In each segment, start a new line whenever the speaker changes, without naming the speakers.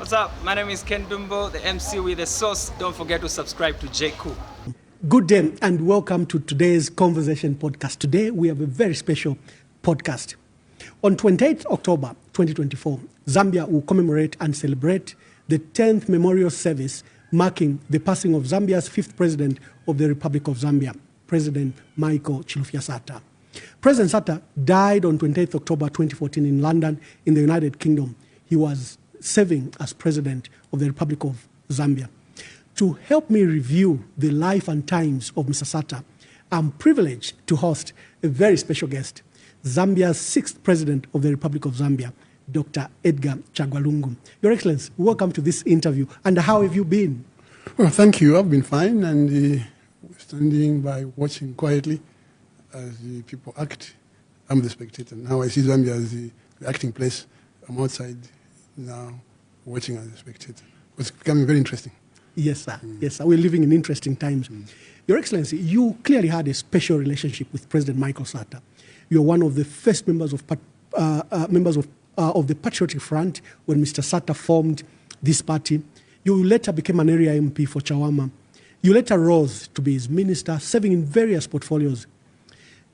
What's up? My name is Ken Dumbo, the MC with the sauce. Don't forget to subscribe to J. Cool.
Good day and welcome to today's Conversation podcast. Today we have a very special podcast. On 28th October 2024, Zambia will commemorate and celebrate the 10th memorial service marking the passing of Zambia's 5th president of the Republic of Zambia, President Michael Chilufya Sata. President Sata died on 28th October 2014 in London in the United Kingdom. He was serving as president of the Republic of Zambia. To help me review the life and times of Mr. Sata, I'm privileged to host a very special guest, Zambia's 6th president of the Republic of Zambia, Dr. Edgar Chagwa. Your Excellency, welcome to this interview. And how have you been?
Well, thank you. I've been fine and standing by watching quietly as the people act. I'm the spectator. Now I see Zambia as the acting place. I'm outside now watching as a spectator. It's becoming very interesting.
Yes, sir. Yes, sir. We're living in interesting times. Your Excellency, you clearly had a special relationship with President Michael Sata. You're one of the first members of the Patriotic Front when Mr. Sata formed this party. You later became an area MP for Chawama. You later rose to be his minister, serving in various portfolios.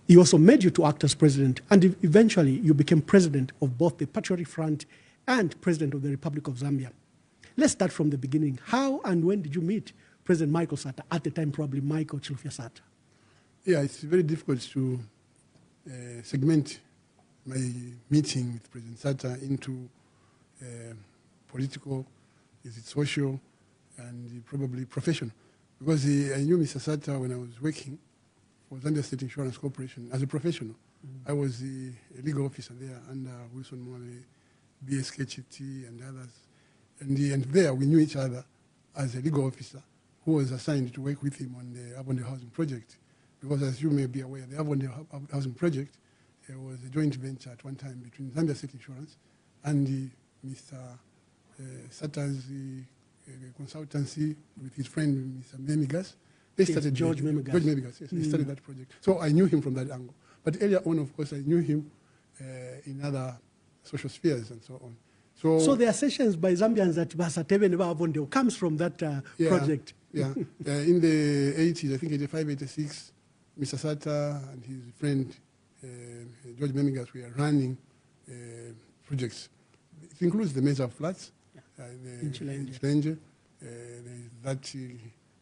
He also made you to act as president, and eventually you became president of both the Patriotic Front and president of the Republic of Zambia. Let's start from the beginning. How and when did you meet President Michael Sata, at the time probably Michael Chilufya Sata?
Yeah, it's very difficult to segment my meeting with President Sata into political, is it social, and probably professional. Because I knew Mr. Sata when I was working for Zambia State Insurance Corporation as a professional. I was a legal officer there under Wilson Mwale, BSK Chiti, and others. And there we knew each other as a legal officer who was assigned to work with him on the Avonde Housing Project. Because as you may be aware, the Avonde Housing Project was a joint venture at one time between Zambia State Insurance and Mr. Sata's consultancy with his friend, Mr. Memigas. They started
George Memigas.
George Memigas, yes. They started that project. So I knew him from that angle. But earlier on, of course, I knew him in other social spheres and so on.
So the assertions by Zambians that Basatebe never Avonde comes from that project.
Yeah. In the 80s, I think 85, 86, Mr. Sata and his friend George Memigas were running projects. It includes the Mesa Flats,
in
Chilenge, that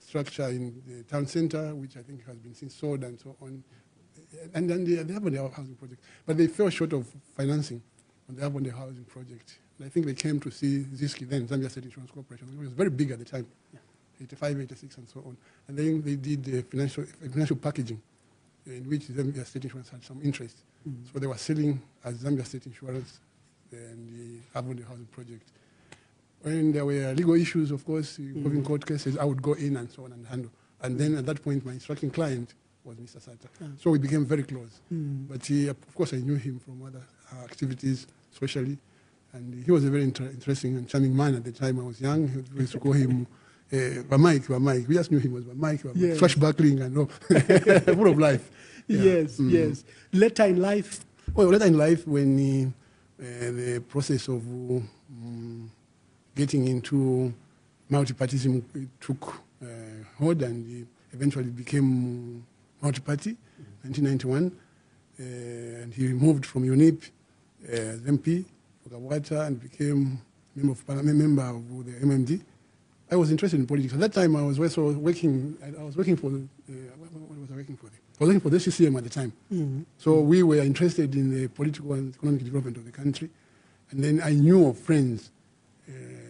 structure in the town center, which I think has been since sold and so on. And then they have their housing project. But they fell short of financing on the Avonde Housing Project. And I think they came to see Ziski then, Zambia State Insurance Corporation. It was very big at the time, 85, 86, and so on. And then they did the financial packaging in which Zambia State Insurance had some interest. So they were selling as Zambia State Insurance and the Avonde Housing Project. When there were legal issues, of course, involving court cases, I would go in and so on and handle. And then at that point, my instructing client was Mr. Sata. So we became very close. But of course, I knew him from other activities socially. And he was a very interesting and charming man at the time. I was young. We used to call him Bamike. We just knew him as Bamike,
yes.
Flashbackling and all. Full of life. Yeah.
Yes. Later in life?
Well, later in life, when the process of getting into multipartyism took hold and eventually became multi-party, 1991. And he moved from UNIP as MP for Kawata and became member of parliament, member of the MMD. I was interested in politics. At that time, I was also working. I was working for what was I working for? I was working for the CCM at the time. So we were interested in the political and economic development of the country. And then I knew of friends.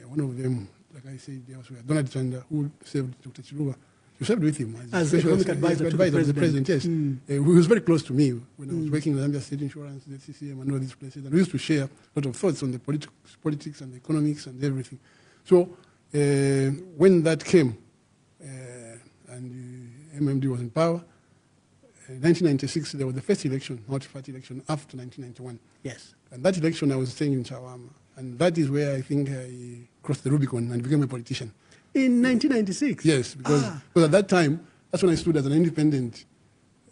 One of them, like I said, there was Donald Chanda, who served Dr. Chilufya. You served with him
as economic advisor to the
president. Yes, he was very close to me when I was working in Zambia State Insurance, the CCM, and all these places. And we used to share a lot of thoughts on the politics and the economics and everything. So when that came, and the MMD was in power, in 1996 there was the first election, multi-party election after 1991.
Yes.
And that election I was staying in Chawama, and that is where I think I crossed the Rubicon and became a politician.
In 1996?
Yes, because at that time, that's when I stood as an independent.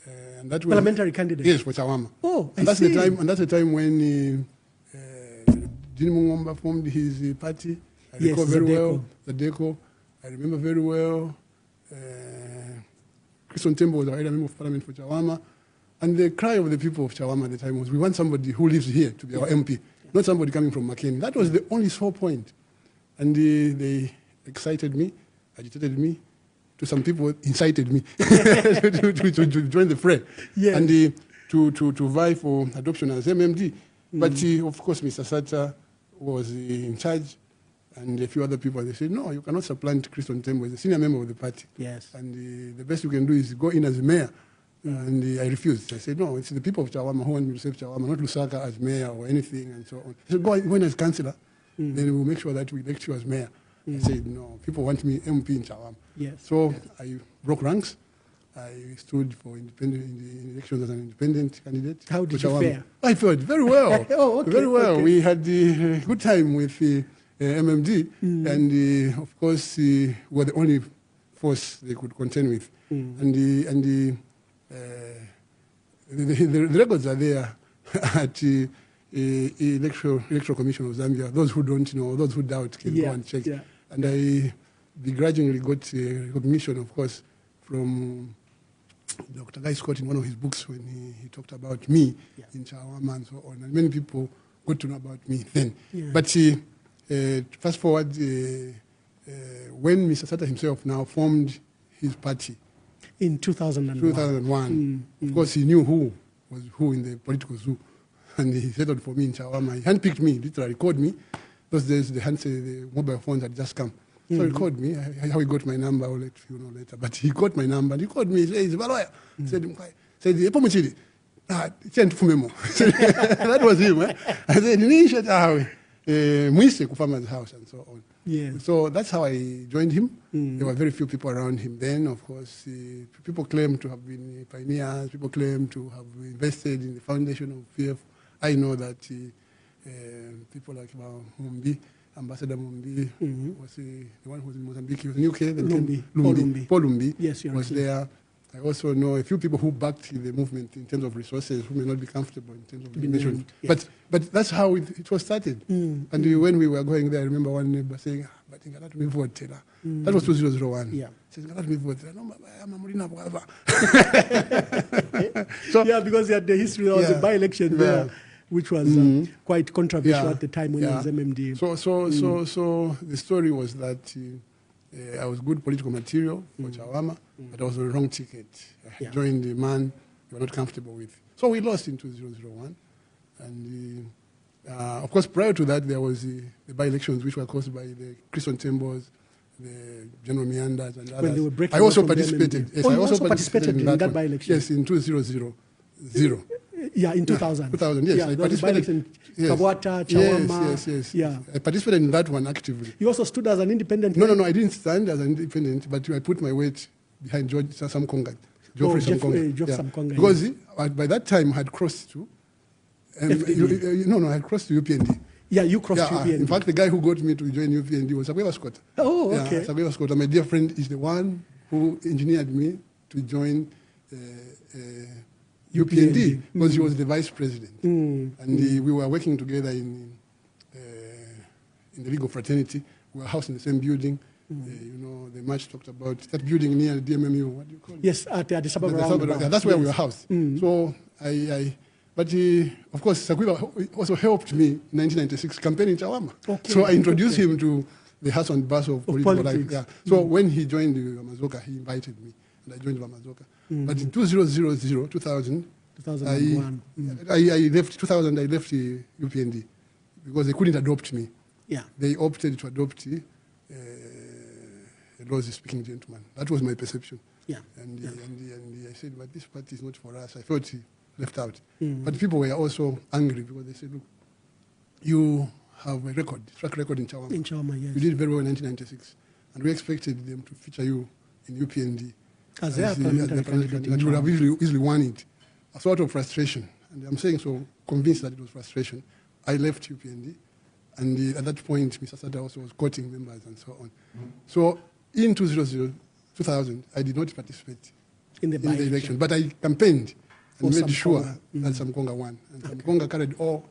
And that
parliamentary candidate?
Yes, for Chawama.
Oh,
and that's the time when Dini Mungomba formed his party, I
Yes,
recall very
Zadeko.
well. Zadeko, I remember very well. Christian Tembo was already a member of parliament for Chawama. And the cry of the people of Chawama at the time was, we want somebody who lives here to be our MP, not somebody coming from Makeni. That was the only sore point. And they excited me, agitated me. To some people, incited me to join the fray.
Yes.
And to vie for adoption as MMD. But of course, Mr. Sata was in charge, and a few other people. They said, no, you cannot supplant Christian Tembo as a senior member of the party.
Yes.
And the best you can do is go in as mayor. And I refused. I said, no, it's the people of Chawama who want me to save Chawama, not Lusaka as mayor or anything, and so on. He said, go in as councillor, then we'll make sure that we elect you as mayor. I said, no, people want me MP in Chawama.
Yes.
So I broke ranks. I stood for independent in the elections as an independent candidate.
How did you fare?
I fared very well.
Oh, okay,
very well.
okay.
We had a good time with MMD, and of course, we were the only force they could contend with. And the records are there at the Electoral Commission of Zambia. Those who don't know, those who doubt can go and check.
Yeah.
And I begrudgingly got recognition, of course, from Dr. Guy Scott in one of his books when he talked about me in Chawama and so on. And many people got to know about me then. Yeah. But fast forward, when Mr. Sata himself now formed his party,
in 2001.
2001. Of course, he knew who was who in the political zoo. And he settled for me in Chawama. He handpicked me, literally called me. Those days, the mobile phones had just come. So he called me. How he got my number, I'll let you know later. But he got my number. And he called me. He said, Baloya. Said, Epo Mchidi. That was him. I said, Nisha Tahawi. Mwise ku farmer's house and so on.
Yeah.
So that's how I joined him. There were very few people around him then. Of course, people claim to have been pioneers. People claim to have invested in the foundation of PF. I know that people like Mumbi, Ambassador Mumbi, was the one who was in Mozambique. He was in UK. Then Paul Lumbi
yes,
was there. I also know a few people who backed the movement in terms of resources, who may not be comfortable in terms of the nation. Yes. But that's how it was started. And when we were going there, I remember one neighbor saying, but that me vote. That was 2001. Yeah. He says, "That me vote." No, I'm
so, yeah, because you had the history, there was a by-election there, which was quite controversial at the time when it was MMD.
So the story was that I was good political material for Chawama, but I was on the wrong ticket. I joined the man we were not comfortable with. So we lost in 2001. And of course, prior to that, there was the by-elections, which were caused by the Christian Tembos, the General Meanders, and others.
When they were breaking
I also participated.
Yes, I also participated in that by-election.
Yes, in 2000.
Yeah, in 2000.
2000, yes. I participated
in Kabwata, Chawama.
Yes.
Yeah.
I participated in that one actively.
You also stood as an independent?
No, I didn't stand as an independent, but I put my weight behind George Samkonga. Geoffrey Samkonga. Because by that time I had crossed to... I had crossed to UPND.
Yeah, you crossed to UPND.
In fact, the guy who got me to join UPND was Sabela Scott.
Oh, okay.
Sabela Scott, my dear friend, is the one who engineered me to join UPND because he was the vice president. And we were working together in the League of Fraternity. We were housed in the same building. The match talked about that building near the DMMU. What do you call it?
Yes, at the Addis Ababa roundabout.
That's where we were housed. So but of course, Sakwiba also helped me in 1996 campaigning in Chawama. Okay. So I introduced him to the hustle and bustle of political life. Yeah. So when he joined the Amazoka, he invited me, and I joined the Amazoka. But in 2001, I left. 2000, I left the UPND because they couldn't adopt me. Yeah. They opted to adopt a Lozi-speaking gentleman. That was my perception. Yeah. And I said, but this party is not for us. I felt left out. But people were also angry because they said, look, you have a track record in Chawama.
In Chawama, yes.
You did very well in 1996. And we expected them to feature you in UPND.
As their parliamentary candidate.
And you would have easily won it. A sort of frustration. And I'm saying so, convinced that it was frustration. I left UPND. And at that point, Mr. Sata also was courting members and so on. So in 2000, I did not participate in the election. But I campaigned and made sure that Samkonga won. And Samkonga carried all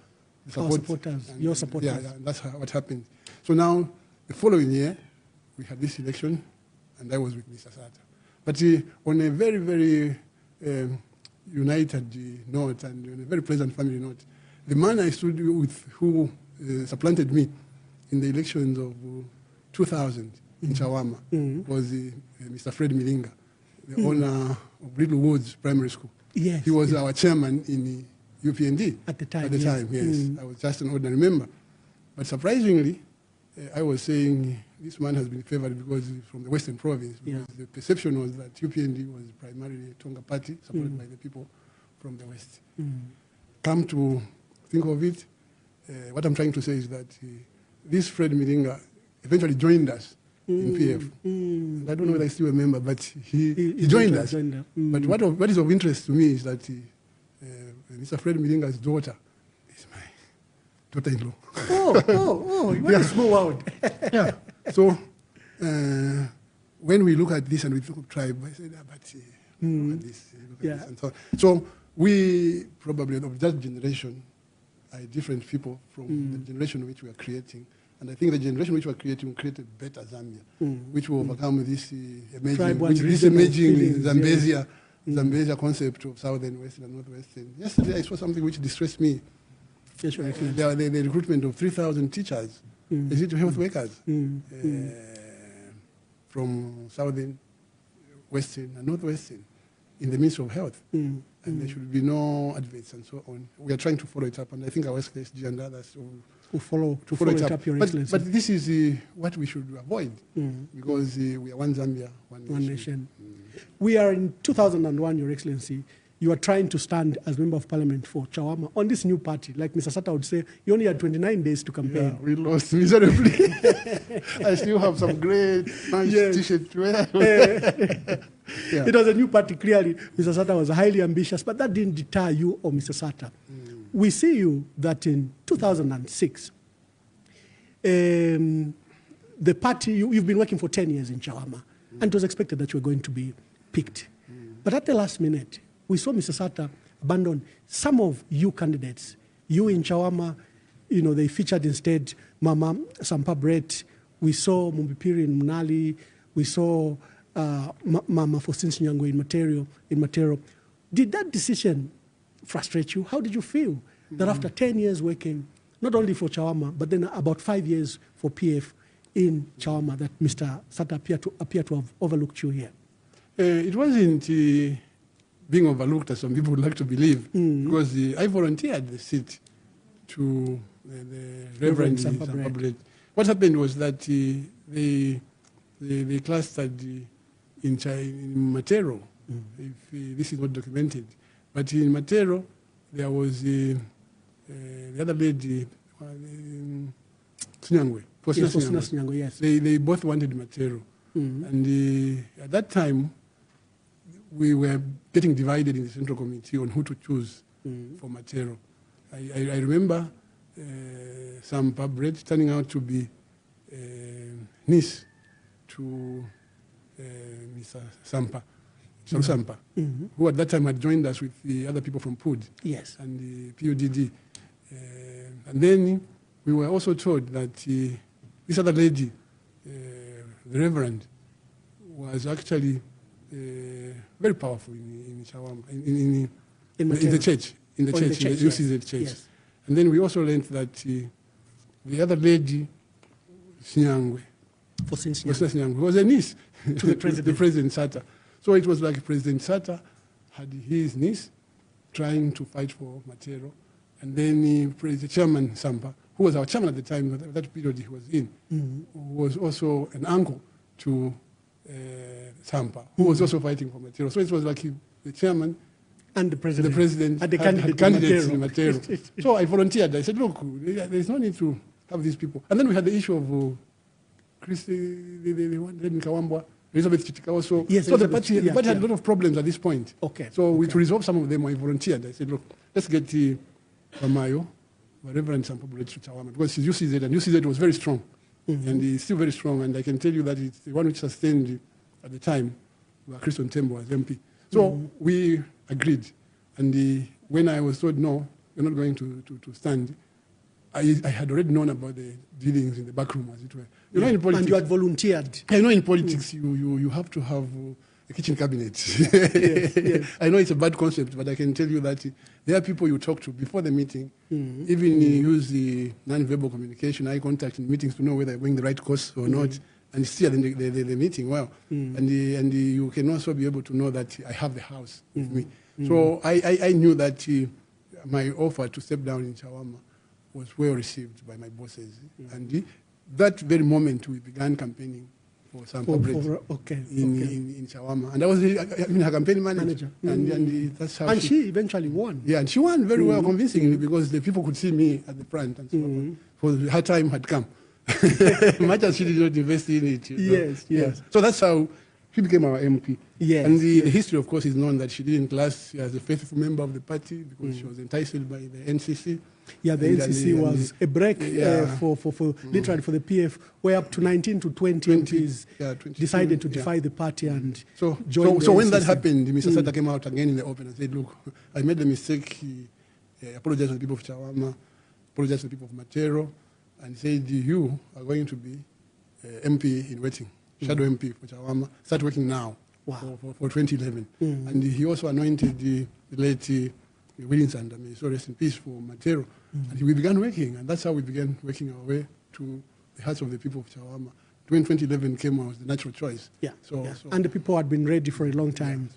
the support.
Your supporters.
Yeah, that's what happened. So now the following year, we had this election, and I was with Mr. Sata. But on a very, very united note and on a very pleasant family note, the man I stood with who supplanted me in the elections of 2000 in Chawama was Mr. Fred Milinga, the owner of Little Woods Primary School.
Yes,
he was our chairman in UPND.
At the time,
yes. I was just an ordinary member. But surprisingly, I was saying this man has been favored because he's from the Western Province. Because the perception was that UPND was primarily a Tonga party supported by the people from the West. Come to think of it, what I'm trying to say is that this Fred Milinga eventually joined us in PF. And I don't know whether I still remember, but he joined us. But what is of interest to me is that Mr. Fred Milinga's daughter is my daughter-in-law.
What a small world.
Yeah. So when we look at this and we look at tribe, I said, look at this, look at this, and so on. So we probably of that generation are different people from the generation which we are creating. And I think the generation which we are creating will create a better Zambia, which will overcome this emerging Zambezia concept of Southern, Western, and Northwestern. Yesterday I saw something which distressed me.
Yes, right.
The recruitment of 3,000 teachers, health workers from Southern, Western, and Northwestern in the Ministry of Health. And there should be no adverts and so on. We are trying to follow it up, and I think our SKSG and others will follow it up. Your Excellency. But this is what we should avoid, because we are one Zambia, one nation.
We are in 2001, Your Excellency. You are trying to stand as Member of Parliament for Chawama on this new party. Like Mr. Sata would say, you only had 29 days to campaign.
Yeah, we lost miserably. I still have some great nice T-shirt to wear.
It was a new party, clearly. Mr. Sata was highly ambitious, but that didn't deter you or Mr. Sata. We see you that in 2006, the party, you've been working for 10 years in Chawama, and it was expected that you were going to be picked. But at the last minute, we saw Mr. Sata abandon some of you candidates. You in Chawama, they featured instead Mama Sampa Brett. We saw Mumbipiri in Mnali. We saw Mama Faustin Nyangwe in Matero. Did that decision frustrate you? How did you feel that after 10 years working, not only for Chawama, but then about 5 years for PF in Chawama, that Mr. Sata appeared to have overlooked you here?
It wasn't being overlooked, as some people would like to believe, because I volunteered the seat to the Reverend Sampa Brett. What happened was that they clustered in Matero, if this is not documented. But in Matero, there was the other lady, Nyangwe.
Yes.
They both wanted Matero. And at that time, we were getting divided in the Central Committee on who to choose for Matero. I remember Sampa Brett turning out to be niece to Mr. Sampa, who at that time had joined us with the other people from PUD and the PUDD. And then we were also told that this other lady, the Reverend, was actually very powerful in Chawama, in the church, in the UCZ church.
Yes.
And then we also learned that the other lady, Nyangwe, was a niece
to the
President Sata. So it was like President Sata had his niece trying to fight for Matero, and then the Chairman Sampa, who was our chairman at the time, that period he was in, was also an uncle to Sampa, who was also fighting for Matero. So it was like the chairman
and the president
had candidates in Matero. So I volunteered. I said, look, there's no need to have these people. And then we had the issue of Elizabeth Chitikao. So the party had a lot of problems at this point. To resolve some of them, I volunteered. I said, look, let's get Mamayo, Reverend Sampa Brett to Chawama, because he's UCZ, and UCZ was very strong. And he's still very strong, and I can tell you that it's the one which sustained at the time where Christian Tembo was MP. So we agreed. And when I was told, no, you're not going to stand, I had already known about the dealings in the back room, as it were. You know, in politics,
And you had volunteered.
I know in politics you have to have a kitchen cabinet.
Yes.
I know it's a bad concept, but I can tell you that there are people you talk to before the meeting, even use the non-verbal communication, eye contact in meetings to know whether you're going the right course or not, and steer the meeting well. And you can also be able to know that I have the house with me. So I knew that my offer to step down in Chawama was well received by my bosses. And that very moment we began campaigning for some public in Chawama. And I was her campaign manager. And that's how
she eventually won.
Yeah, and she won very well, convincingly, because the people could see me at the front and so on. For her time had come. Much as she did not invest in it.
Yes.
Yeah. So that's how she became our MP.
Yes.
And the history, of course, is known that she didn't last as a faithful member of the party because she was enticed by the NCC.
Yeah, the NCC was a break for literally for the PF, where up to 19 to 20 MPs decided to defy the party and join
So when that happened, Mr. Sata came out again in the open and said, look, I made the mistake. He apologized to the people of Chawama, apologized to the people of Matero, and said, you are going to be MP in waiting, shadow MP for Chawama. Start working now for 2011. And he also anointed the late Williams and so rest in peace for Matero. And we began working, and that's how we began working our way to the hearts of the people of Chawama. When 2011 came, was the natural choice.
Yeah.
So
and the people had been ready for a long time.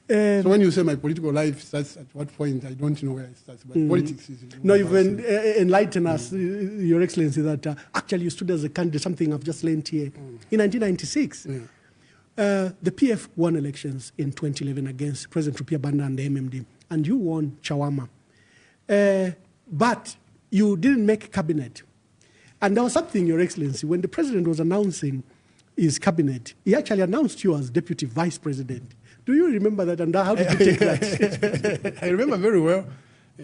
So when you say my political life starts at what point, I don't know where it starts, but politics is...
No, you've enlightened us, Your Excellency, that actually you stood as a candidate, something I've just learned here. In 1996, the PF won elections in 2011 against President Rupia Banda and the MMD, and you won Chawama. But you didn't make cabinet. And there was something, Your Excellency, when the president was announcing his cabinet, he actually announced you as deputy vice president. Do you remember that, and how did you take that?
I remember very well,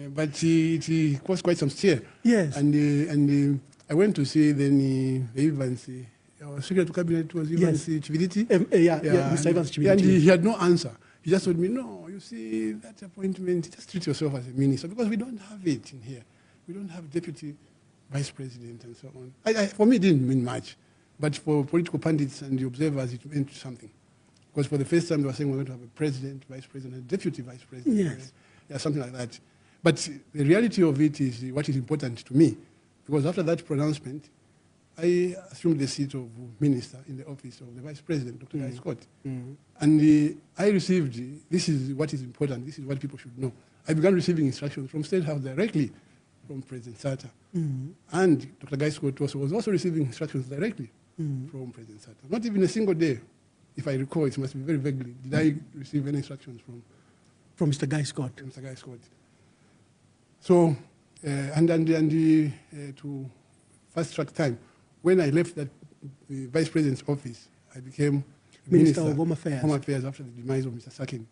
but it caused quite some stir.
Yes.
And I went to see then Evans, our secretary to cabinet was Evans Chividiti.
Mr. Evans Chividiti.
And he had no answer. He just told me, no, you see, that appointment, just treat yourself as a minister, because we don't have it in here. We don't have deputy vice president and so on. For me, it didn't mean much, but for political pundits and the observers, it meant something. Because for the first time, they were saying we're going to have a president, vice president, and deputy vice president.
Yes.
Yeah, something like that. But the reality of it is what is important to me. Because after that pronouncement, I assumed the seat of minister in the office of the vice president, Dr. Guy Scott. And I received, this is what is important, this is what people should know. I began receiving instructions from State House directly from President Sata. And Dr. Guy Scott was also receiving instructions directly from President Sata. Not even a single day. If I recall, it must be very vaguely. Did I receive any instructions from
Mr. Guy Scott?
Mr. Guy Scott. So, to fast track time, when I left the vice president's office, I became
Minister of Home Affairs.
Home Affairs after the demise of Mr. Sakin.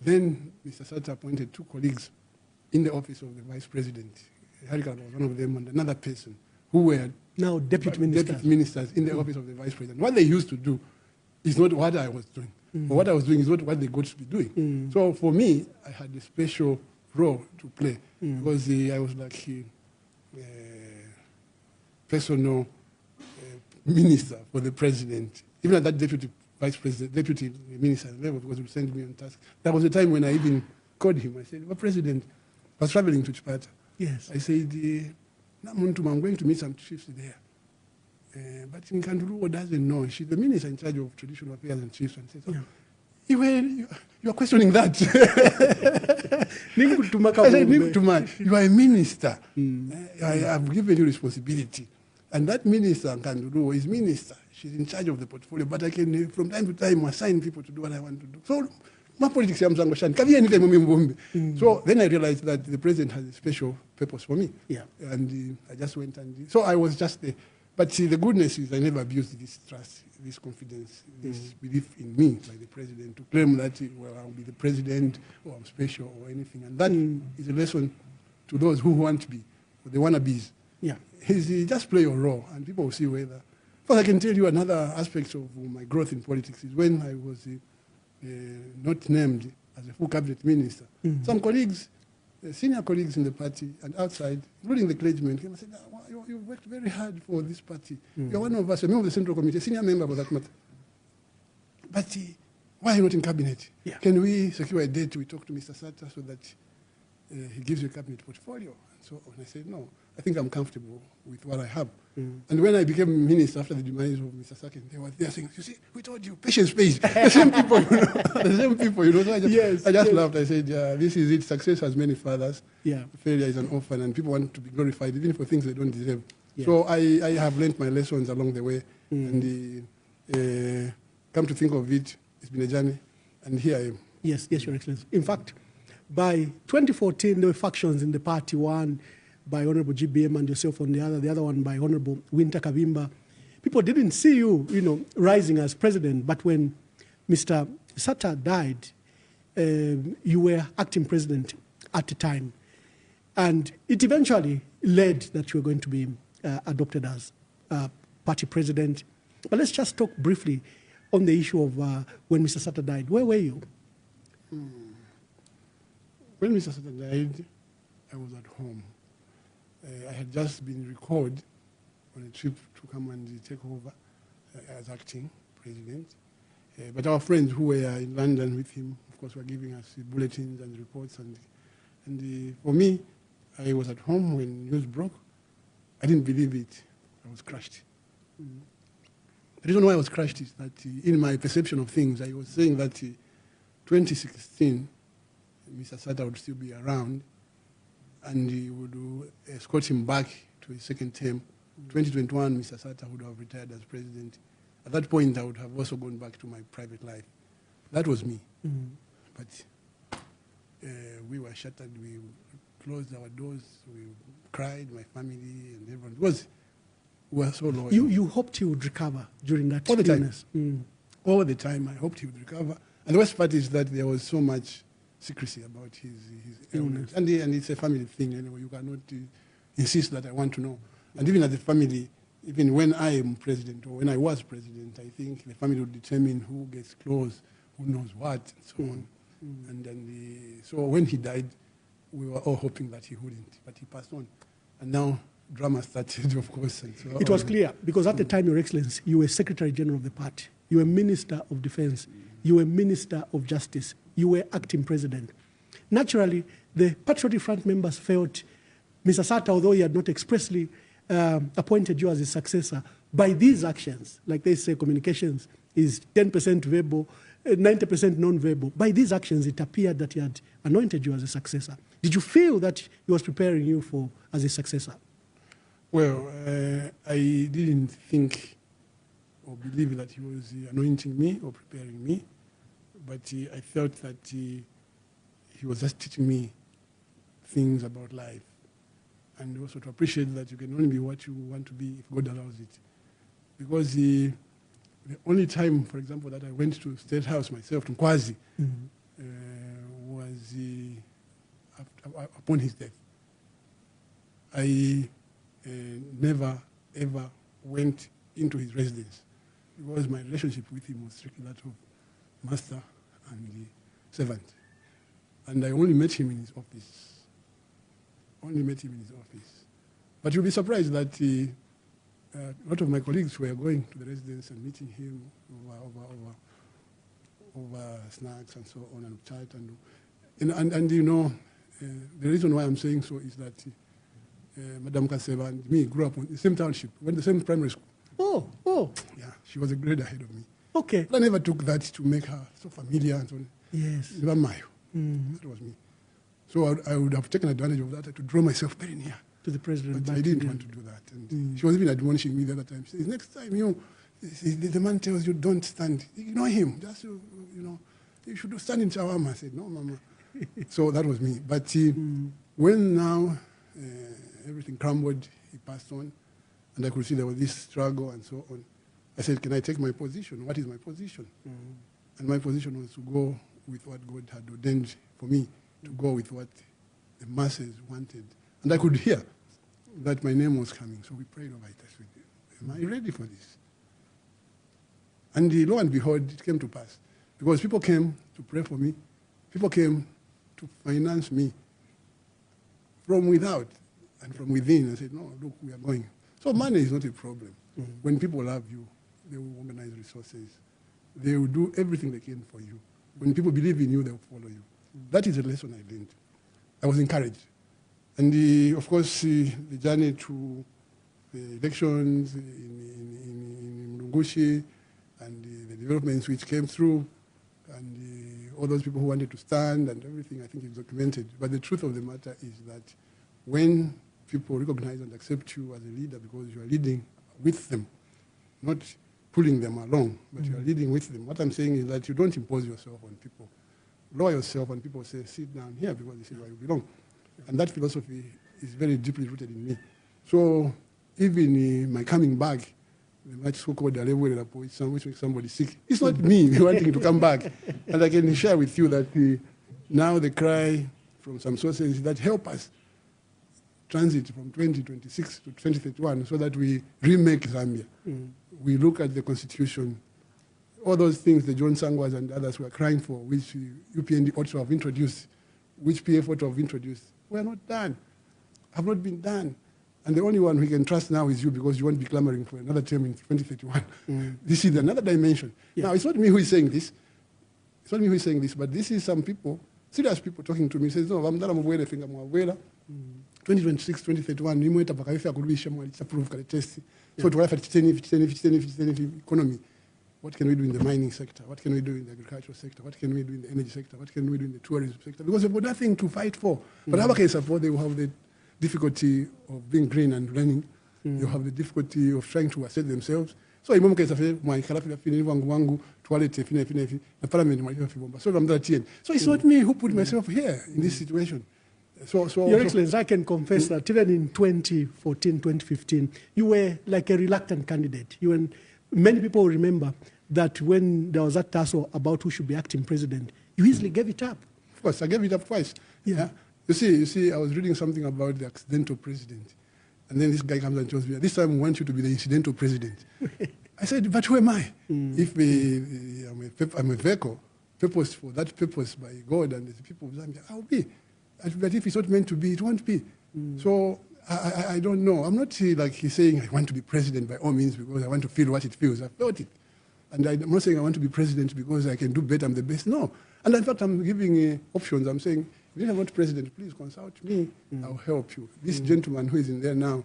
Then Mr. Sata appointed 2 colleagues in the office of the vice president. Harika was one of them, and another person who were
now deputy
ministers in the office of the vice president. What they used to do is not what I was doing. But what I was doing is not what they got to be doing. So for me, I had a special role to play because I was like personal minister for the president. Even at that deputy vice president, deputy minister level, because he would send me on task. That was the time when I even called him. I said, well, President, I was traveling to Chipata.
Yes.
I said, I'm going to meet some chiefs there. But Nkanduru doesn't know. She's the minister in charge of traditional affairs and chiefs. And says, you are questioning that. I said, you are a minister. I have given you responsibility. And that minister, Nkanduru, is minister. She's in charge of the portfolio. But I can, from time to time, assign people to do what I want to do. So, my politics, so then I realized that the president has a special purpose for me.
Yeah.
And I just went and... So I was just there. But see, the goodness is I never abused this trust, this confidence, this belief in me by the president to claim that, well, I'll be the president or I'm special or anything. And that is a lesson to those who want to be, or the wannabes.
Yeah.
Just play your role and people will see whether... But I can tell you another aspect of my growth in politics is when I was not named as a full cabinet minister. Some colleagues senior colleagues in the party and outside, including the clergymen, came and said, you worked very hard for this party. You're one of us, a member of the Central Committee, a senior member for that matter. But why are you not in cabinet?
Yeah.
Can we secure a date? We talk to Mr. Sata so that he gives you a cabinet portfolio. And so on. I said, no, I think I'm comfortable with what I have. And when I became minister after the demise of Mr. Sakin, they were there saying, you see, we told you, patience pays. The same people, the same people, So I just laughed. I said, yeah, this is it. Success has many fathers.
Yeah.
Failure is an orphan, and people want to be glorified even for things they don't deserve.
Yeah.
So I have learned my lessons along the way, and come to think of it, it's been a journey, and here I am.
Yes, Your Excellency. In fact, by 2014, there were factions in the party, one by Honorable GBM and yourself on the other one by Honorable Winter Kavimba. People didn't see you, rising as president, but when Mr. Sata died, you were acting president at the time. And it eventually led that you were going to be adopted as party president. But let's just talk briefly on the issue of when Mr. Sata died. Where were you?
When Mr. Sata died, I was at home. I had just been recalled on a trip to come and take over as acting president. But our friends who were in London with him, of course, were giving us bulletins and reports. And for me, I was at home when news broke. I didn't believe it. I was crushed. The reason why I was crushed is that in my perception of things, I was saying that 2016, Mr. Sata would still be around, and he would escort him back to his second term. 2021, Mr. Sata would have retired as president. At that point, I would have also gone back to my private life. That was me. But we were shattered. We closed our doors. We cried, my family and everyone. Because we were so loyal.
You hoped he would recover during that
All the time.
illness.
All the time, I hoped he would recover. And the worst part is that there was so much secrecy about his illness. And it's a family thing anyway. You cannot insist that I want to know. And even as a family, even when I am president or when I was president, I think the family would determine who gets close, who knows what, and so on. And so when he died, we were all hoping that he wouldn't, but he passed on. And now drama started, of course. And so
It was clear, because at the time, Your Excellency, you were Secretary General of the party. You were Minister of Defense. You were Minister of Justice. You were acting president. Naturally, the Patriotic Front members felt Mr. Sata, although he had not expressly appointed you as his successor, by these actions, like they say, communications is 10% verbal, 90% non-verbal. By these actions, it appeared that he had anointed you as a successor. Did you feel that he was preparing you as a successor?
Well, I didn't think or believe that he was anointing me or preparing me, but I felt that he was just teaching me things about life, and also to appreciate that you can only be what you want to be if God allows it. Because the only time, for example, that I went to State House myself, to Nkwazi, was upon his death. I never, ever went into his residence because my relationship with him was strictly that of master and servant. And I only met him in his office. But you'll be surprised that a lot of my colleagues were going to the residence and meeting him over snacks and so on and chat. And the reason why I'm saying so is that Madame Kaseva and me grew up in the same township, went to the same primary school.
Oh.
Yeah, she was a grade ahead of me.
Okay.
But I never took that to make her so familiar and so on.
Yes.
That was me. So I would have taken advantage of that to draw myself very near
to the president.
But I didn't want to do that. And she was even admonishing me the other time. She says, next time the man tells you don't stand, ignore him. Just, you should stand in shawarma. I said, no, Mama. So that was me. But when now everything crumbled, he passed on, and I could see there was this struggle and so on. I said, can I take my position? What is my position? And my position was to go with what God had ordained for me, to go with what the masses wanted. And I could hear that my name was coming, so we prayed over it. I said, am I ready for this? And lo and behold, it came to pass. Because people came to pray for me. People came to finance me. from without and from within. I said, no, look, we are going. So money is not a problem. When people love you, they will organize resources. They will do everything they can for you. When people believe in you, they will follow you. That is a lesson I learned. I was encouraged. And of course, the journey to the elections in Mlungushi and the developments which came through and all those people who wanted to stand and everything, I think is documented. But the truth of the matter is that when people recognize and accept you as a leader because you are leading with them, not pulling them along, but you are leading with them. What I'm saying is that you don't impose yourself on people. Lower yourself when people say, sit down here because this is where you belong. And that philosophy is very deeply rooted in me. So even my coming back, the much so-called which makes somebody sick, it's not me wanting to come back. And I can share with you that now the cry from some sources that help us transit from 2026 to 2031 so that we remake Zambia. We look at the constitution, all those things the John Sangwas and others were crying for, which UPND ought to have introduced, which PF ought to have introduced, were not done, have not been done. And the only one we can trust now is you because you won't be clamoring for another term in 2031. This is another dimension. Yeah. Now, it's not me who is saying this. It's not me who is saying this, but this is some people, serious people talking to me, says, no, I'm not a mwele finger mwele. 2026, 2031, nimweta pakaifa kurudisha mwalitsa proof kale test. So to have 10 economy. What can we do in the mining sector? What can we do in the agricultural sector? What can we do in the energy sector? What can we do in the tourism sector? Because they've got nothing to fight for. But how can support? They will have the difficulty of being green and learning. They will have the difficulty of trying to assert themselves. So in case my wangu toilet parliament. So I'm that here. So it's not me who put myself here in this situation. So
Your Excellency, I can confess that even in 2014, 2015, you were like a reluctant candidate. Many people remember that when there was that tussle about who should be acting president, you easily gave it up.
Of course, I gave it up twice. Yeah. You see, I was reading something about the accidental president. And then this guy comes and tells me, this time we want you to be the incidental president. I said, but who am I? If I'm a vehicle, purpose for that purpose by God and the people of Zambia, I'll be. But if it's not meant to be, it won't be. So I don't know. I'm not like he's saying I want to be president by all means because I want to feel what it feels. I felt it. And I'm not saying I want to be president because I can do better, I'm the best. No. And in fact, I'm giving options. I'm saying, if you want president, please consult me. I'll help you. This gentleman who is in there now,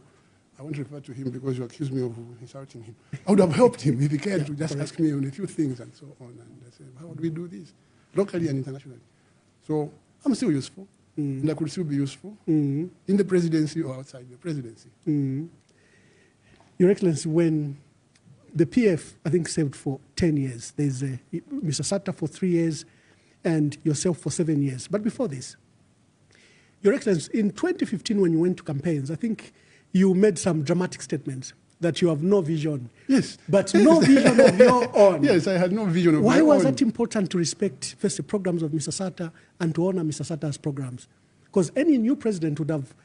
I won't refer to him because you accuse me of insulting him. I would have helped him if he cared to just ask me on a few things and so on. And I said, how would we do this? Locally and internationally. So I'm still useful. And I could still be useful in the presidency or outside the presidency.
Your Excellency, when the PF, I think, served for 10 years, there's Mr. Sata for 3 years and yourself for 7 years. But before this, Your Excellency, in 2015 when you went to campaigns, I think you made some dramatic statements that you have no vision.
Yes.
But no vision of your own.
Yes, I had no vision of
my
own.
Why was it important to respect first the programs of Mr. Sata and to honor Mr. Sata's programs? Because any new president would have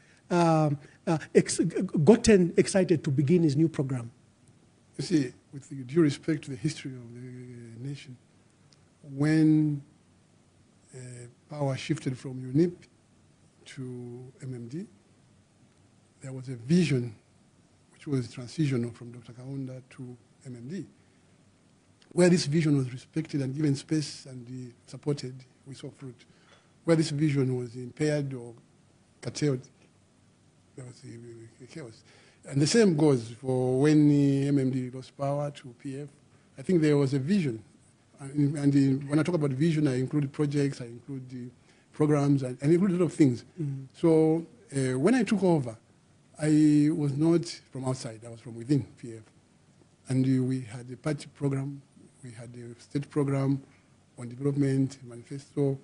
gotten excited to begin his new program.
You see, with due respect to the history of the nation, when power shifted from UNIP to MMD, there was a vision which was transitional from Dr. Kaunda to MMD. Where this vision was respected and given space and supported, we saw fruit. Where this vision was impaired or curtailed, there was chaos. And the same goes for when MMD lost power to PF. I think there was a vision. And when I talk about vision, I include projects, I include the programs, and I include a lot of things. So when I took over, I was not from outside, I was from within PF. And we had a party program, we had a state program on development, manifesto,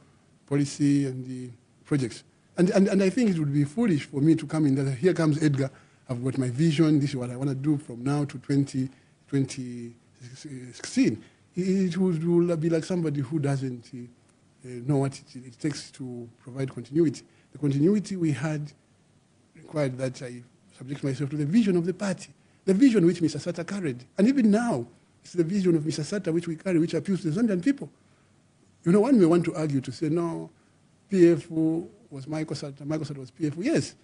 policy, and the projects. And I think it would be foolish for me to come in that here comes Edgar, I've got my vision, this is what I want to do from now to 2016. It would be like somebody who doesn't know what it takes to provide continuity. The continuity we had required that I subject myself to the vision of the party, the vision which Mr. Sata carried. And even now, it's the vision of Mr. Sata which we carry, which appeals to the Zambian people. You know, one may want to argue to say, no, PF was Michael Sata was PF. Yes,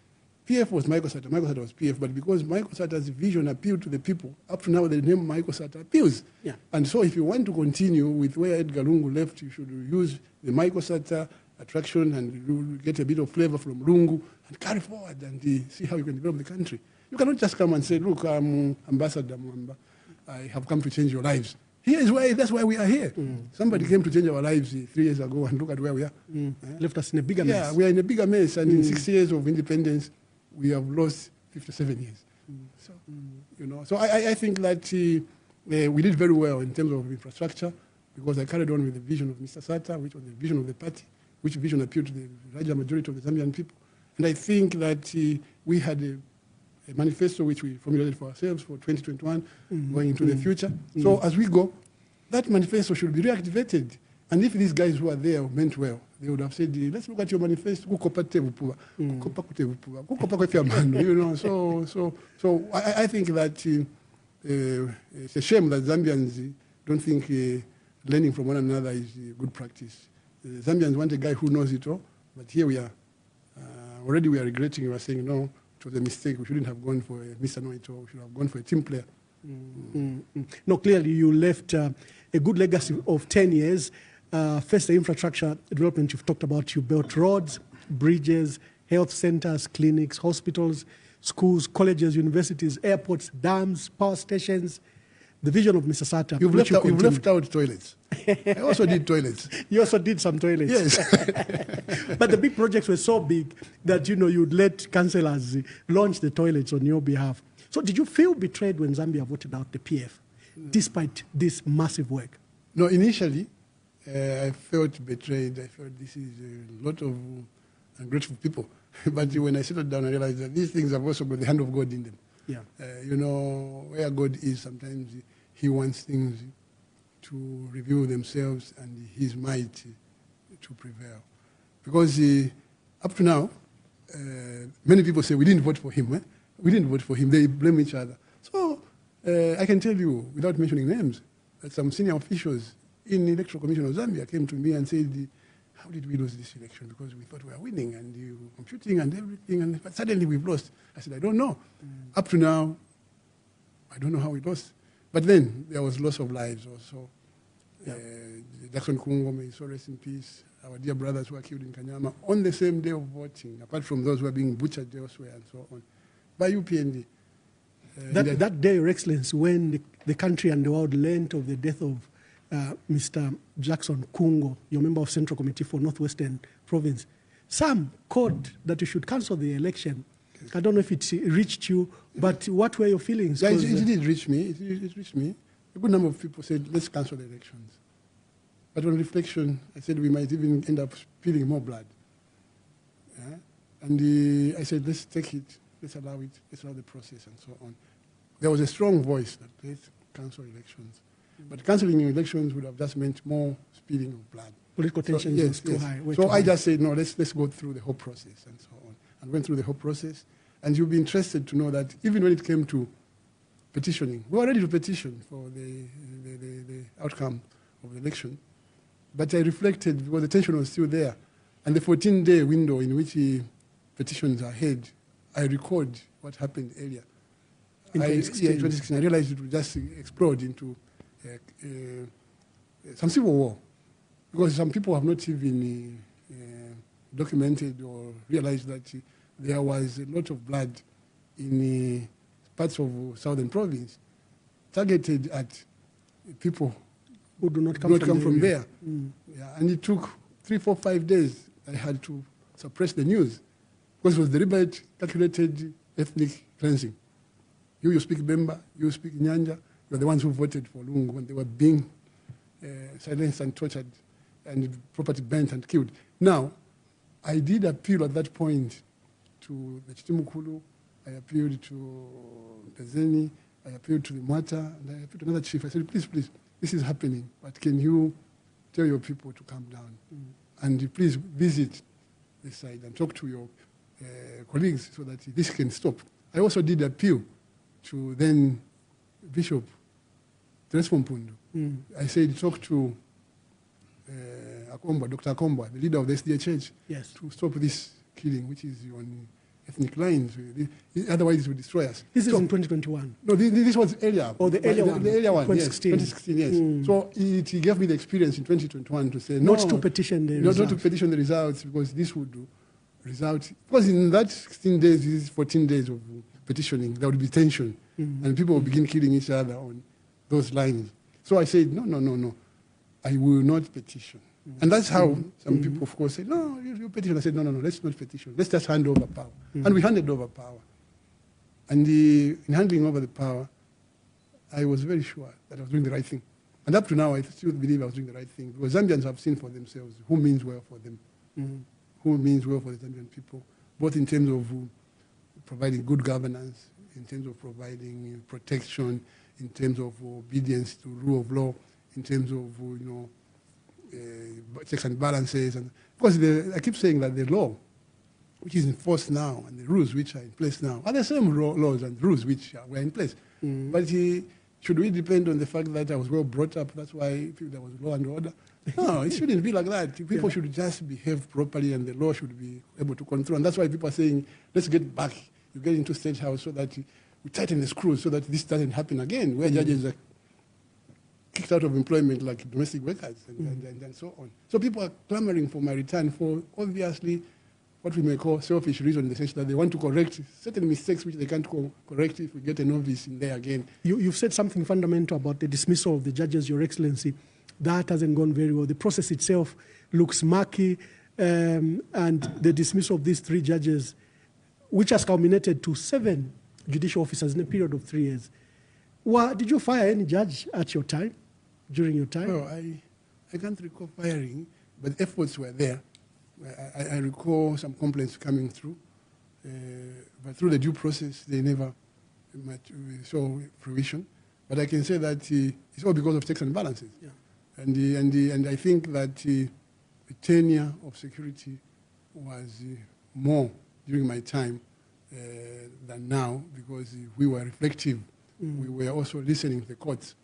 PF was Michael Sata, Michael Sata was PF, but because Michael Sata's vision appealed to the people, up to now the name Michael Sata appeals.
Yeah.
And so if you want to continue with where Edgar Lungu left, you should use the Michael Sata attraction and you get a bit of flavor from Lungu and carry forward and see how you can develop the country. You cannot just come and say, look, I'm Ambassador Mwamba. I have come to change your lives. That's why we are here. Somebody came to change our lives 3 years ago, and look at where we are.
Left us in a bigger mess.
Yeah, we are in a bigger mess, and in 6 years of independence, we have lost 57 years. So, you know, so I think that we did very well in terms of infrastructure, because I carried on with the vision of Mr. Sata, which was the vision of the party, which vision appealed to the larger majority of the Zambian people. And I think that we had a manifesto which we formulated for ourselves for 2021, going into the future. So as we go, that manifesto should be reactivated. And if these guys who are there meant well, they would have said, let's look at your manifesto. You know, so I think that it's a shame that Zambians don't think learning from one another is good practice. Zambians want a guy who knows it all, but here we are. Already we are regretting, we are saying, no, it was a mistake. We shouldn't have gone for a Mr. Know-it-all. We should have gone for a team player.
No, clearly you left a good legacy of 10 years. First, the infrastructure development you've talked about. You built roads, bridges, health centers, clinics, hospitals, schools, colleges, universities, airports, dams, power stations. The vision of Mr. Sata.
You've left out toilets. I also did toilets.
You also did some toilets.
Yes.
But the big projects were so big that, you know, you'd let councillors launch the toilets on your behalf. So did you feel betrayed when Zambia voted out the PF, despite this massive work?
No, initially, I felt betrayed. I felt this is a lot of ungrateful people. But when I settled down, I realized that these things have also got the hand of God in them.
Yeah.
You know, where God is, sometimes he wants things to reveal themselves and his might to prevail. Because up to now, many people say, we didn't vote for him. We didn't vote for him. They blame each other. So I can tell you, without mentioning names, that some senior officials in the Electoral Commission of Zambia came to me and said, how did we lose this election? Because we thought we were winning and you were computing and everything, but suddenly we've lost. I said, I don't know. Up to now, I don't know how we lost. But then there was loss of lives also. Jackson Kungo, may so rest in peace. Our dear brothers who were killed in Kanyama on the same day of voting, apart from those who were being butchered elsewhere and so on, by UPND.
That day, Your Excellency, when the country and the world learned of the death of Mr. Jackson Kungo, your member of Central Committee for Northwestern Province, some called that you should cancel the election. I don't know if it reached you, but what were your feelings?
Yeah, it did reach me. It reached me. A good number of people said, let's cancel the elections. But on reflection, I said we might even end up spilling more blood. Yeah? And I said, let's take it, let's allow it, let's allow the process and so on. There was a strong voice that let's cancel elections. But cancelling elections would have just meant more spilling of blood.
Political tension was too high.
So I just said, no, let's go through the whole process and so on. And went through the whole process. And you'll be interested to know that even when it came to petitioning, we were ready to petition for the outcome of the election. But I reflected, because the tension was still there. And the 14-day window in which petitions are held, I record what happened earlier. In 2016, I realized it would just explode into some civil war, because some people have not even documented or realized that there was a lot of blood in parts of southern province targeted at people
who do not come
from there. Yeah, and it took 3, 4, 5 days. I had to suppress the news because it was deliberate, calculated ethnic cleansing. You speak Bemba, you speak Nyanja. You're the ones who voted for Lungu when they were being silenced and tortured and property burnt and killed. Now, I did appeal at that point to the Chitimukulu, I appealed to Pezeni, I appealed to the Mwata, and I appealed to another chief. I said, please, this is happening, but can you tell your people to calm down? And please visit this side and talk to your colleagues so that this can stop. I also did appeal to then Bishop Teres Mpundu. I said, talk to Akombwa, Dr. Akombwa, the leader of the SDA Church,
yes,
to stop this killing, which is on ethnic lines. Otherwise, it would destroy us.
This is in 2021.
No, this was earlier.
Oh, the earlier one.
The earlier one,
2016.
Yes. 2016, yes. So it gave me the experience in 2021 to say,
not to petition the results.
Not to petition the results, because this would result. Because in that 16 days, this is 14 days of petitioning, there would be tension. And people would begin killing each other on those lines. So I said, no. I will not petition. And that's how some people, of course, say, no, you petition. I said, no, let's not petition. Let's just hand over power. And we handed over power. And in handing over the power, I was very sure that I was doing the right thing. And up to now, I still believe I was doing the right thing. Because Zambians have seen for themselves who means well for them, who means well for the Zambian people, both in terms of providing good governance, in terms of providing protection, in terms of obedience to rule of law, in terms of, checks and balances. And because I keep saying that the law, which is in force now, and the rules which are in place now, are the same laws and rules which were in place. But should we depend on the fact that I was well brought up, that's why there was law and order? No, it shouldn't be like that. People should just behave properly, and the law should be able to control. And that's why people are saying, let's get back. You get into State House so that we tighten the screws so that this doesn't happen again, where judges are kicked out of employment like domestic workers and so on. So people are clamoring for my return for obviously what we may call selfish reason, in the sense that they want to correct certain mistakes which they can't correct if we get a novice in there again.
You've said something fundamental about the dismissal of the judges, Your Excellency. That hasn't gone very well. The process itself looks murky, and the dismissal of these 3 judges, which has culminated to 7 judicial officers in a period of 3 years. Did you fire any judge at your time, during your time?
Well, I can't recall firing, but efforts were there. I recall some complaints coming through, but through the due process, they never saw fruition. But I can say that it's all because of checks and balances.
Yeah.
And I think that the tenure of security was more during my time than now, because we were reflective. We were also listening to the courts.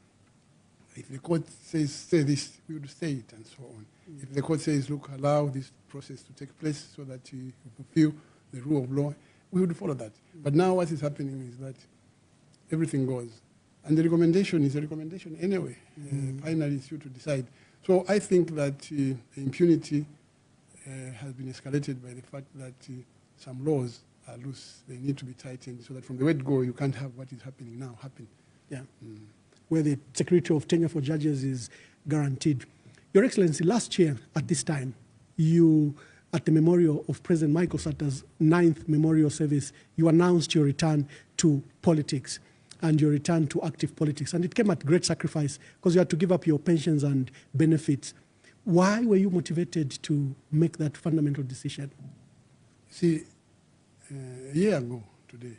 If the court says, say this, we would say it, and so on. If the court says, look, allow this process to take place so that you fulfill the rule of law, we would follow that. But now what is happening is that everything goes. And the recommendation is a recommendation anyway. Finally, it's you to decide. So I think that the impunity has been escalated by the fact that some laws are loose. They need to be tightened so that from the word go, you can't have what is happening now happen.
Yeah. Where the security of tenure for judges is guaranteed. Your Excellency, last year at this time, you, at the memorial of President Michael Sata's 9th memorial service, you announced your return to politics and your return to active politics. And it came at great sacrifice because you had to give up your pensions and benefits. Why were you motivated to make that fundamental decision?
See, a year ago today,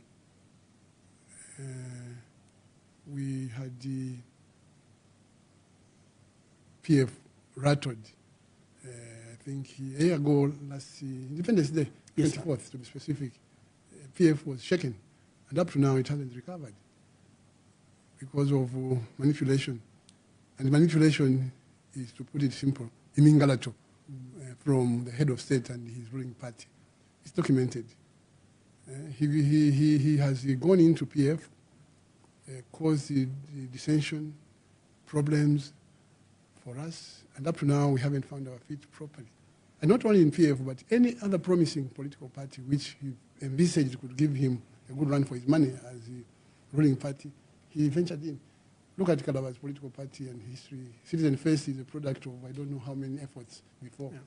we had the PF rattled. I think a year ago, last Independence Day, 24th to be specific, PF was shaken. And up to now, it hasn't recovered because of manipulation. And manipulation is, to put it simple, imingalato from the head of state and his ruling party. It's documented. He has gone into PF, caused the dissension, problems for us, and up to now we haven't found our feet properly. And not only in PF, but any other promising political party which he envisaged could give him a good run for his money as a ruling party, he ventured in. Look at Calabar's political party and history. Citizen First is a product of I don't know how many efforts before. Yeah.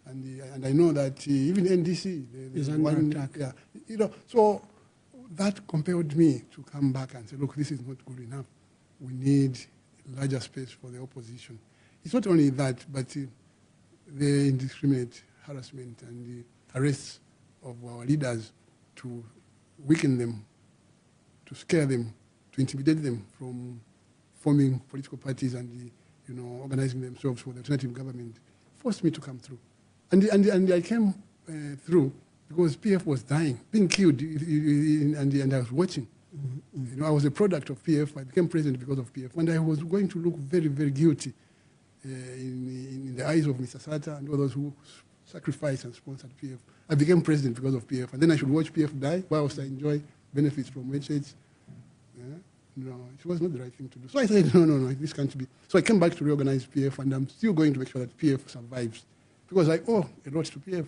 And I know that even NDC
is under attack.
Yeah, so that compelled me to come back and say, look, this is not good enough. We need larger space for the opposition. It's not only that, but the indiscriminate harassment and the arrests of our leaders to weaken them, to scare them, to intimidate them from forming political parties and organizing themselves for the alternative government, forced me to come through. And I came through because PF was dying, being killed, and I was watching. Mm-hmm. I was a product of PF. I became president because of PF. And I was going to look very, very guilty in the eyes of Mr. Sata and others who sacrificed and sponsored PF. I became president because of PF, and then I should watch PF die whilst I enjoy benefits from HH. No, it was not the right thing to do. So I said, no, this can't be. So I came back to reorganize PF, and I'm still going to make sure that PF survives, because I owe a lot to PF.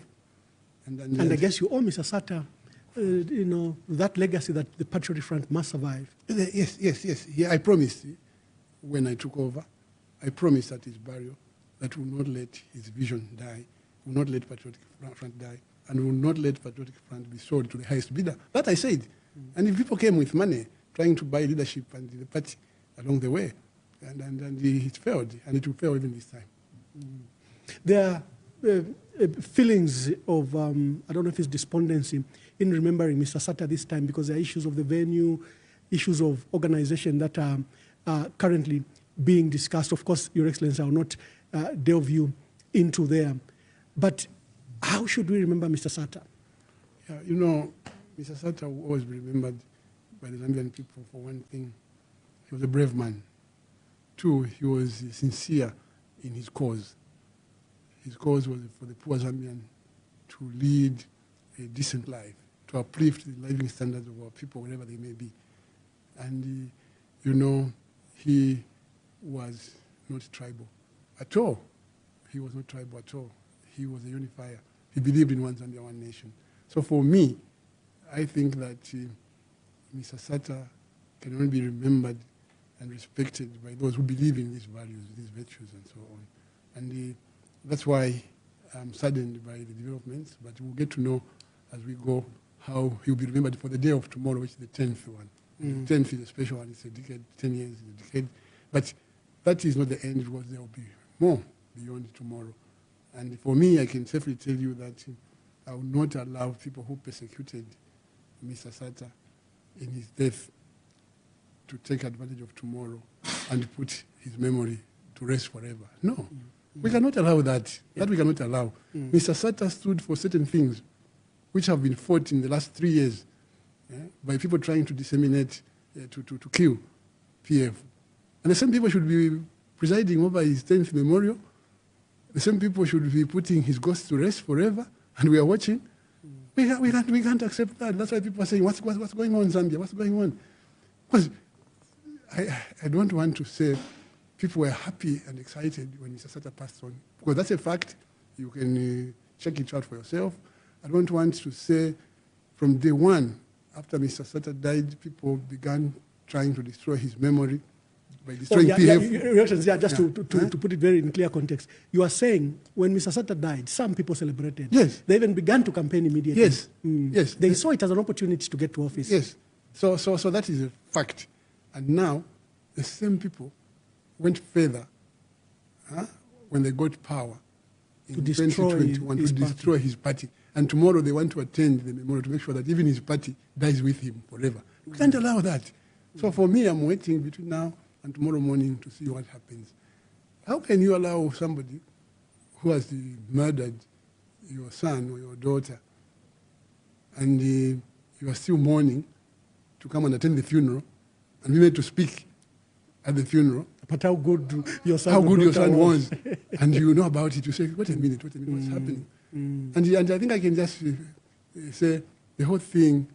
And I guess you owe Mr. Sata, that legacy that the Patriotic Front must survive.
Yes. Yeah, I promised when I took over, I promised at his burial that we will not let his vision die, we will not let Patriotic Front die, and we will not let Patriotic Front be sold to the highest bidder. That I said. And if people came with money, trying to buy leadership and the party along the way, and it failed, and it will fail even this time.
There are feelings of, I don't know if it's despondency, in remembering Mr. Sata this time, because there are issues of the venue, issues of organization that are currently being discussed. Of course, Your Excellency, I will not delve you into there. But how should we remember Mr. Sata?
Yeah, Mr. Sata will always be remembered by the Zambian people for one thing. He was a brave man. Two, he was sincere in his cause. His cause was for the poor Zambian to lead a decent life, to uplift the living standards of our people, wherever they may be. And, he was not tribal at all. He was not tribal at all. He was a unifier. He believed in one Zambia, one nation. So for me, I think that Mr. Sata can only be remembered and respected by those who believe in these values, these virtues, and so on. And that's why I'm saddened by the developments, but we'll get to know as we go how he'll be remembered for the day of tomorrow, which is the 10th one. The 10th is a special one. It's a decade, 10 years is a decade. But that is not the end, because there will be more beyond tomorrow. And for me, I can safely tell you that I will not allow people who persecuted Mr. Sata in his death to take advantage of tomorrow and put his memory to rest forever. No, we cannot allow that. That we cannot allow. Mr. Sata stood for certain things which have been fought in the last 3 years by people trying to disseminate, to kill PF. And the same people should be presiding over his 10th memorial. The same people should be putting his ghost to rest forever, and we are watching. We can't accept that. That's why people are saying, what's going on in Zambia? What's going on? Because I don't want to say people were happy and excited when Mr. Sata passed on, because that's a fact. You can check it out for yourself. I don't want to say from day one, after Mr. Sata died, people began trying to destroy his memory by destroying PF.
Just to put it very in clear context, you are saying when Mr. Sata died, some people celebrated.
Yes.
They even began to campaign immediately.
Yes. Yes.
They saw it as an opportunity to get to office.
Yes. So that is a fact. And now, the same people went further when they got power in 2021 to destroy his party. And tomorrow they want to attend the memorial to make sure that even his party dies with him forever. We can't allow that. So for me, I'm waiting between now and tomorrow morning to see what happens. How can you allow somebody who has murdered your son or your daughter and you are still mourning to come and attend the funeral and be made to speak at the funeral?
But how good your son
was. And you know about it, you say, wait a minute, what's happening? And I think I can just say the whole thing,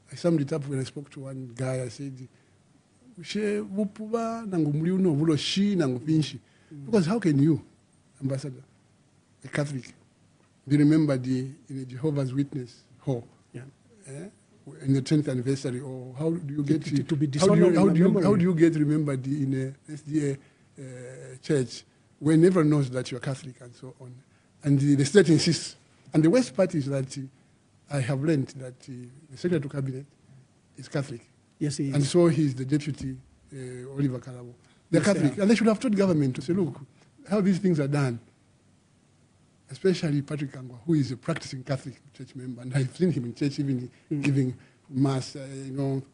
I summed it up when I spoke to one guy. I said, because how can you, Ambassador, a Catholic, be remembered in a Jehovah's Witness hall in the 10th anniversary? Or how do you get
to be dishonored?
How do you get remembered in a SDA church when everyone knows that you're Catholic and so on? And the state insists. And the worst part is that I have learned that the Secretary to Cabinet is Catholic.
Yes, he is.
And so he's the deputy, Oliver Karabo. They're Catholic. And they should have told government to say, look, how these things are done, especially Patrick Kangwa, who is a practicing Catholic church member. And I've seen him in church even giving Mass,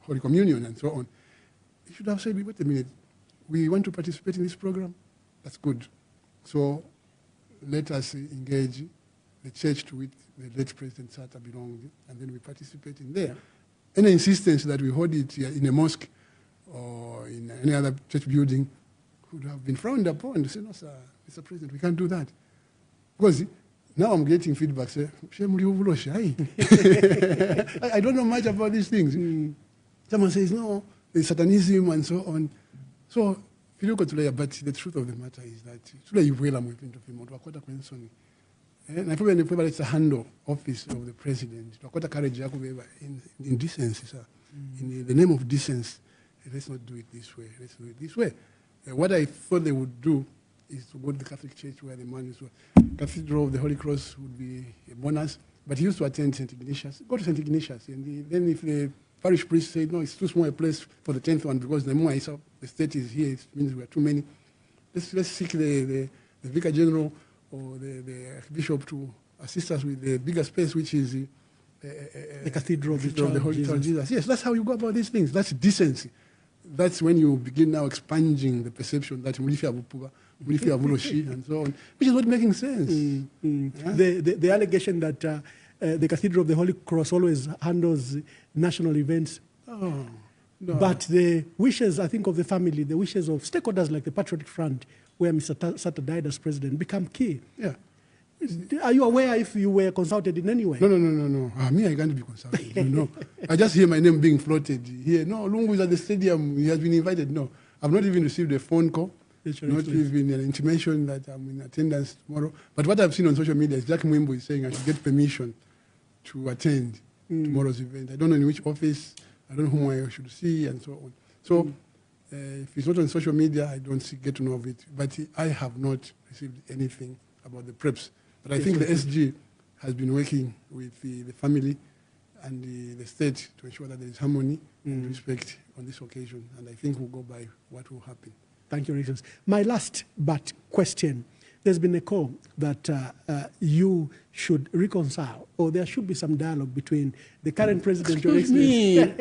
Holy Communion and so on. He should have said, wait a minute, we want to participate in this program. That's good. So let us engage the church to which the late President Sata belonged, and then we participate in there. Any insistence that we hold it in a mosque or in any other church building could have been frowned upon. To say, no, sir, Mr. President, we can't do that. Because Now I'm getting feedback, say, I don't know much about these things. Someone says, no, there's satanism and so on. So, but the truth of the matter is that and I probably it's a handle office of the president. In decency, sir. In the name of decency, let's not do it this way. Let's do it this way. What I thought they would do is to go to the Catholic Church where the man is. Cathedral of the Holy Cross would be a bonus, but he used to attend St. Ignatius. Go to St. Ignatius, and then if the parish priest said, no, it's too small a place for the 10th one because the more the state is here, it means we are too many. Let's seek the Vicar General or the Archbishop to assist us with the bigger space, which is
the Cathedral of
the Holy Child Jesus. Yes, that's how you go about these things. That's decency. That's when you begin now expunging the perception that Chilufya Bupuga, Chilufya Vuloshi, and so on, which is not making sense.
The allegation that the Cathedral of the Holy Cross always handles national events.
Oh, no.
But the wishes, I think, of the family, the wishes of stakeholders like the Patriotic Front, where Mr. Sata died as president, become key.
Yeah.
Are you aware if you were consulted in any way?
No. Me, I can't be consulted. No. I just hear my name being floated here. No, Lungu is at the stadium. He has been invited. No. I've not even received a phone call. Not even an intimation that I'm in attendance tomorrow. But what I've seen on social media is Jack Mwimbo is saying I should get permission to attend tomorrow's event. I don't know in which office, I don't know whom I should see, and so on. So if it's not on social media, I don't get to know of it. But I have not received anything about the preps. But I think the SG has been working with the family and the state to ensure that there is harmony and respect on this occasion. And I think we'll go by what will happen.
Thank you, Regents. My last but question. There's been a call that you should reconcile, or there should be some dialogue between the current president, Your Excellency.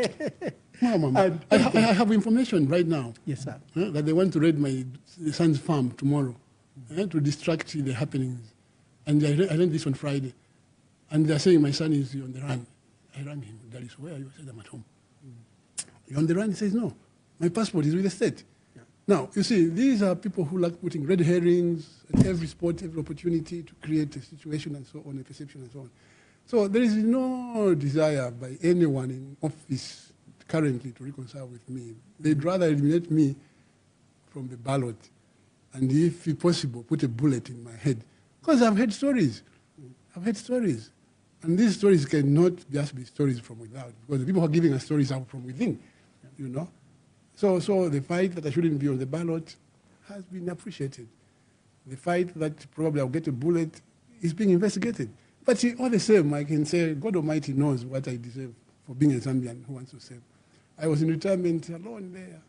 No, Mama. I have information right now.
Yes, sir.
That they want to raid my son's farm tomorrow to distract the happenings. And I learned this on Friday. And they're saying my son is on the run. I rang him. Daddy, so where are you? I said, I'm at home. You're on the run? He says, no. My passport is with the state. Yeah. Now, you see, these are people who like putting red herrings at every spot, every opportunity to create a situation and so on, a perception and so on. So there is no desire by anyone in office currently to reconcile with me. They'd rather eliminate me from the ballot and, if possible, put a bullet in my head. Because I've heard stories. And these stories cannot just be stories from without, because the people who are giving us stories are from within, you know. So the fight that I shouldn't be on the ballot has been appreciated. The fight that probably I'll get a bullet is being investigated. But all the same, I can say God Almighty knows what I deserve for being a Zambian who wants to serve. I was in retirement alone there.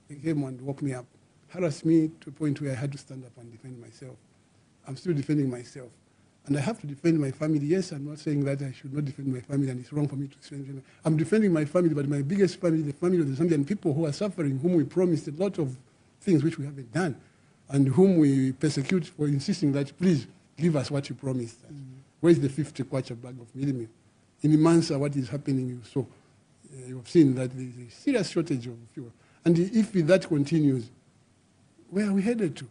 They came and woke me up, harassed me to a point where I had to stand up and defend myself. I'm still defending myself. And I have to defend my family. Yes, I'm not saying that I should not defend my family and it's wrong for me to defend them. I'm defending my family, but my biggest family, the family of the Zambian people who are suffering, whom we promised a lot of things which we haven't done, and whom we persecute for insisting that, please, give us what you promised us. Where's the 50 kwacha bag of meal? In Mansa, what is happening, you saw. You have seen that there is a serious shortage of fuel. And if that continues, where are we headed to?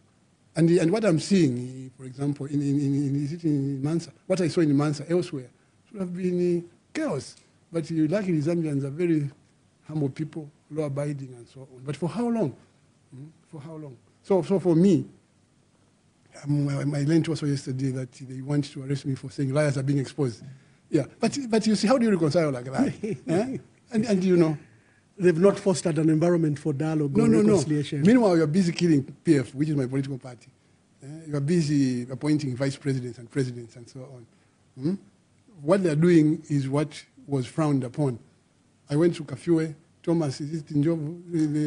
And what I'm seeing, for example, in Mansa, what I saw in Mansa elsewhere, should have been chaos. But luckily, Zambians are very humble people, law-abiding and so on. But for how long? For how long? So for me, I learned also yesterday that they want to arrest me for saying liars are being exposed. Yeah, but you see, how do you reconcile like that? And you know,
they've not fostered an environment for dialogue or reconciliation.
No. Meanwhile, you're busy killing PF, which is my political party. You're busy appointing vice presidents and presidents and so on. What they're doing is what was frowned upon. I went to Kafue. Thomas, is it Njovu?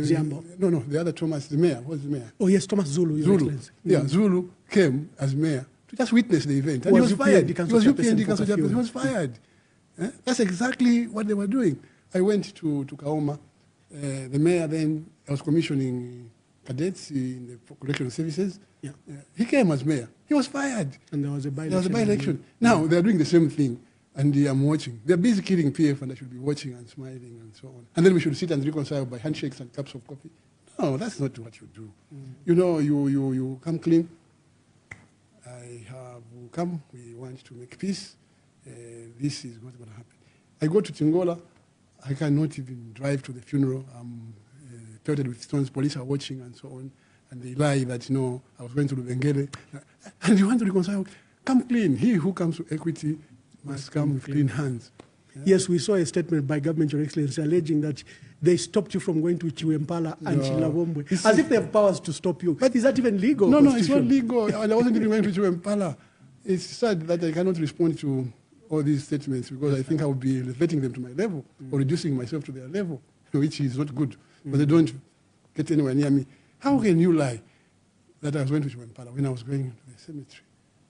Ziambo.
No, the other Thomas, the mayor. What's the mayor?
Oh, yes, Thomas Zulu.
Zulu. Yeah, Zulu came as mayor to just witness the event. And he was fired. He was UPND council chairperson. He was fired. That's exactly what they were doing. I went to Kaoma. The mayor then, I was commissioning cadets in the correctional services. Yeah. He came as mayor. He was fired.
And there was a by-election.
Now, they're doing the same thing. And I'm watching. They're busy killing PF, and I should be watching and smiling and so on. And then we should sit and reconcile by handshakes and cups of coffee. No, that's not what you do. You know, you come clean, I have come, we want to make peace. This is what's going to happen. I go to Tingola, I cannot even drive to the funeral. I'm pelted with stones, police are watching and so on. And they lie that, I was going to Lubengele. And you want to reconcile, come clean. He who comes to equity must come with clean hands. Yeah?
Yes, we saw a statement by government, Your Excellency, alleging that they stopped you from going to Chiwempala and Chilawombwe, as if they have powers to stop you. But is that even legal?
No, it's not legal. And I wasn't even going to Chiwempala. It's sad that I cannot respond to all these statements because I think I would be elevating them to my level or reducing myself to their level, which is not good. But they don't get anywhere near me. How can you lie that I was going to Chiwempala when I was going to the cemetery?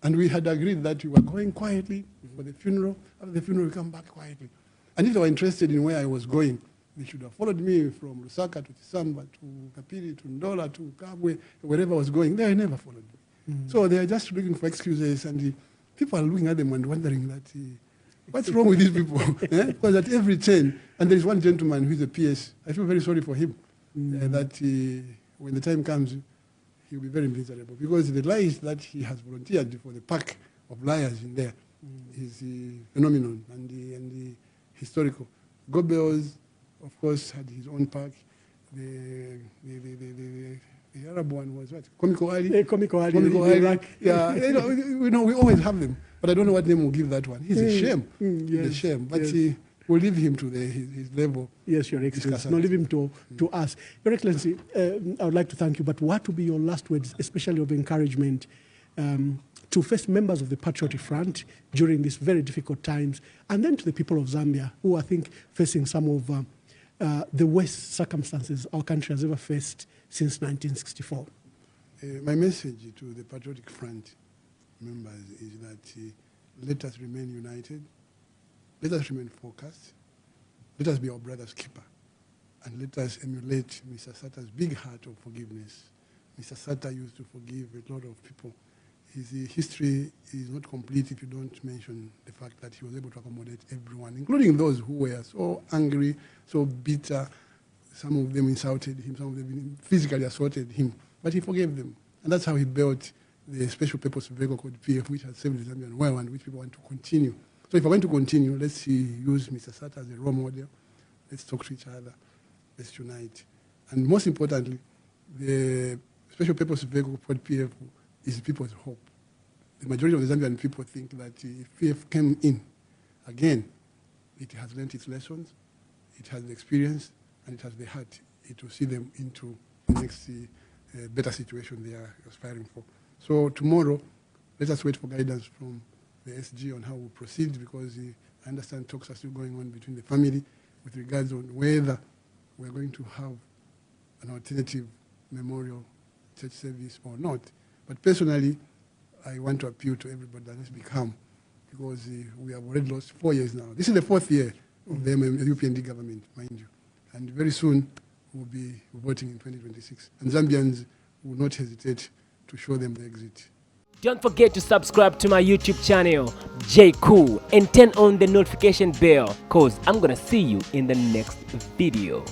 And we had agreed that we were going quietly for the funeral. After the funeral, we come back quietly. And if they were interested in where I was going, they should have followed me from Lusaka to Tisamba to Kapiri to Ndola to Kabwe, wherever I was going. They never followed me. So they are just looking for excuses, and people are looking at them and wondering that, what's wrong with these people? Because at every turn, and there is one gentleman who is a PS, I feel very sorry for him, that when the time comes, he'll be very miserable because the lies that he has volunteered for the pack of liars in there is phenomenal and historical. Goebbels, of course, had his own pack. The Arab one was what? Comical Ali.
Comical Ali.
Yeah, we always have them, but I don't know what name we'll give that one. He's a shame. He's a shame, but we'll leave him to his level.
Yes, Your Excellency. No, leave him to us. Your Excellency, I would like to thank you, but what would be your last words, especially of encouragement to first members of the Patriotic Front during these very difficult times, and then to the people of Zambia who I think facing some of the worst circumstances our country has ever faced since 1964?
My message to the Patriotic Front members is that let us remain united, let us remain focused, let us be our brother's keeper, and let us emulate Mr. Sata's big heart of forgiveness. Mr. Sata used to forgive a lot of people. His history is not complete if you don't mention the fact that he was able to accommodate everyone, including those who were so angry, so bitter. Some of them insulted him, some of them physically assaulted him, but he forgave them. And that's how he built the special purpose vehicle called PF, which has saved the Zambian well and which people want to continue. So if we're going to continue, let's use Mr. Sata as a role model. Let's talk to each other. Let's unite. And most importantly, the special purpose vehicle called PF is people's hope. The majority of the Zambian people think that if PF came in, again, it has learned its lessons, it has the experience, and it has the heart. It will see them into the next better situation they are aspiring for. So tomorrow, let us wait for guidance from the SG on how we proceed, because I understand talks are still going on between the family with regards on whether we're going to have an alternative memorial church service or not. But personally, I want to appeal to everybody that let's be calm, because we have already lost 4 years now. This is the 4th year of the UPND government, mind you. And very soon, we'll be voting in 2026. And Zambians will not hesitate to show them the exit.
Don't forget to subscribe to my YouTube channel, J Cool, and turn on the notification bell, cause I'm gonna see you in the next video.